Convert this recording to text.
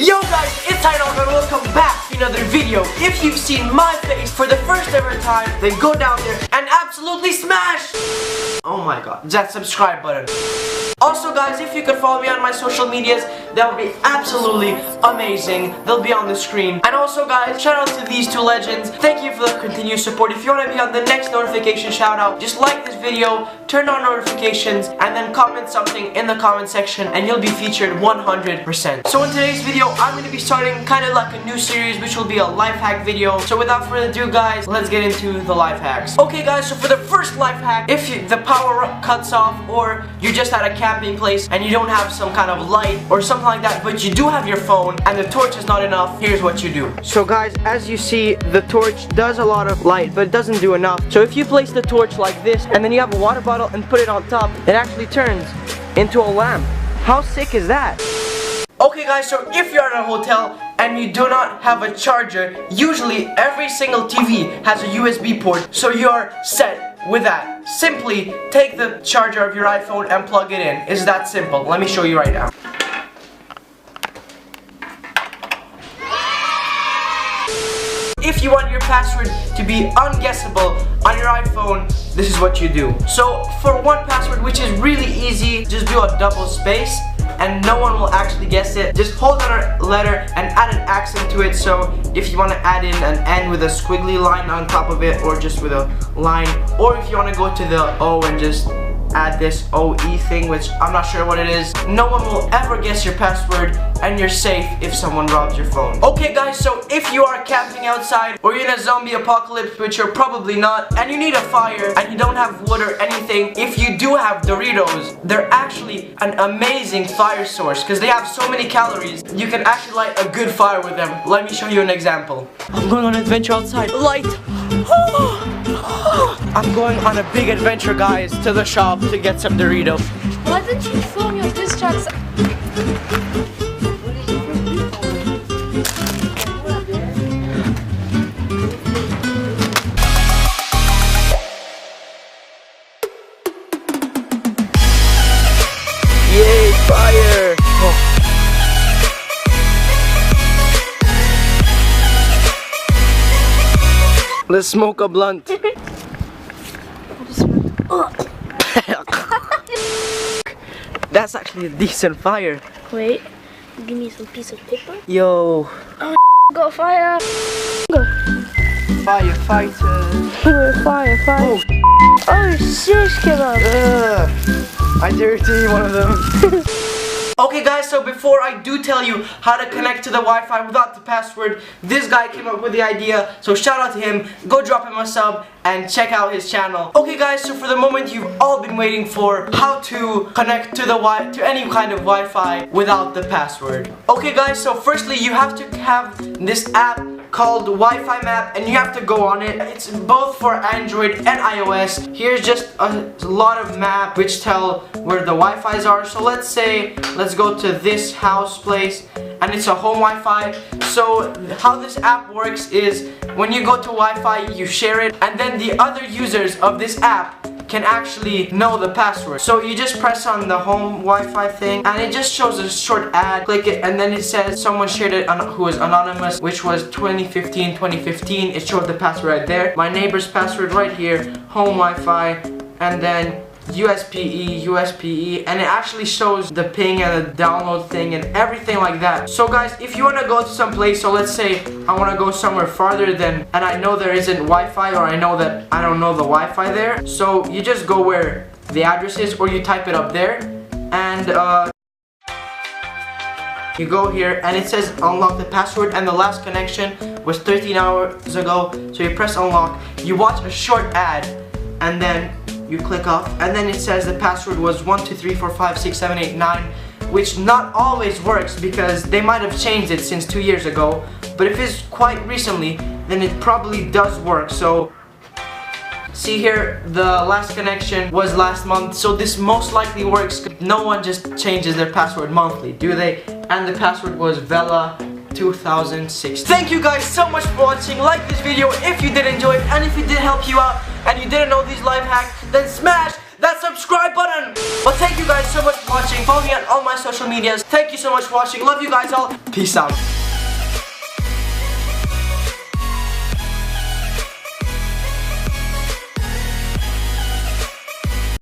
Yo guys, it's Hydog and welcome back to another video. If you've seen my face for the first ever time, then go down there and absolutely smash, oh my god, that subscribe button. Also guys, if you could follow me on my social medias, that would be absolutely amazing. They'll be on the screen. And also guys, shout out to these two legends. Thank you for the continued support. If you want to be on the next notification shout out, just like this video, turn on notifications, and then comment something in the comment section and you'll be featured 100%. So in today's video, I'm going to be starting kind of like a new series, which will be a life hack video. So without further ado guys, let's get into the life hacks. Okay guys, so for the first life hack, if the power cuts off or you're just at a camping place and you don't have some kind of light or something like that, but you do have your phone and the torch is not enough, here's what you do. So guys, as you see, the torch does a lot of light, but it doesn't do enough. So if you place the torch like this and then you have a water bottle and put it on top, it actually turns into a lamp. How sick is that? Okay guys, so if you're at a hotel and you do not have a charger, usually every single TV has a USB port, so you're set with that. Simply take the charger of your iPhone and plug it in. It's that simple. Let me show you right now. If you want your password to be unguessable on your iPhone, this is what you do. So for one password, which is really easy, just do a double space and no one will actually guess it. Just hold down a letter and add an accent to it. So if you want to add in an N with a squiggly line on top of it, or just with a line, or if you want to go to the O and just add this OE thing, which I'm not sure what it is, no one will ever guess your password and you're safe if someone robs your phone. Okay guys, so if you are camping outside or you're in a zombie apocalypse, which you're probably not, and you need a fire and you don't have wood or anything, if you do have Doritos, they're actually an amazing fire source because they have so many calories. You can actually light a good fire with them. Let me show you an example. I'm going on an adventure outside. Light! I'm going on a big adventure guys, to the shop to get some Doritos. Why didn't you film your diss tracks? Yay, fire! Oh. Let's smoke a blunt. That's actually a decent fire. Wait, give me some piece of paper. Yo. Oh, got fire. Go. Firefighter. Fire. Oh, shit, kebab. I dare to eat one of them. Okay guys, so before I do tell you how to connect to the Wi-Fi without the password, this guy came up with the idea, so shout out to him. Go drop him a sub and check out his channel. Okay guys, so for the moment you've all been waiting for, how to connect to any kind of Wi-Fi without the password. Okay guys, so firstly you have to have this app called Wi-Fi Map and you have to go on it. It's both for Android and iOS. Here's just a lot of maps which tell where the Wi-Fi's are. So let's go to this house place and it's a home Wi-Fi. So how this app works is when you go to Wi-Fi you share it and then the other users of this app can actually know the password. So you just press on the home Wi-Fi thing and it just shows a short ad. Click it and then it says someone shared it who was anonymous, which was 2015. It showed the password right there. My neighbor's password right here, home Wi-Fi, and then USPE, and it actually shows the ping and the download thing and everything like that. So guys, if you want to go to some place, so let's say I want to go somewhere farther and I know there isn't Wi-Fi, or I know that I don't know the Wi-Fi there, so you just go where the address is or you type it up there and you go here and it says unlock the password and the last connection was 13 hours ago. So you press unlock, you watch a short ad and then you click off and then it says the password was 123456789, which not always works because they might have changed it since 2 years ago, but if it's quite recently then it probably does work. So see here, the last connection was last month, so this most likely works. No one just changes their password monthly, do they? And the password was Vela 2006. Thank you guys so much for watching. Like this video if you did enjoy it, and if it did help you out and you didn't know these life hacks, then smash that subscribe button. But thank you guys so much for watching. Follow me on all my social medias. Thank you so much for watching. Love you guys all. Peace out.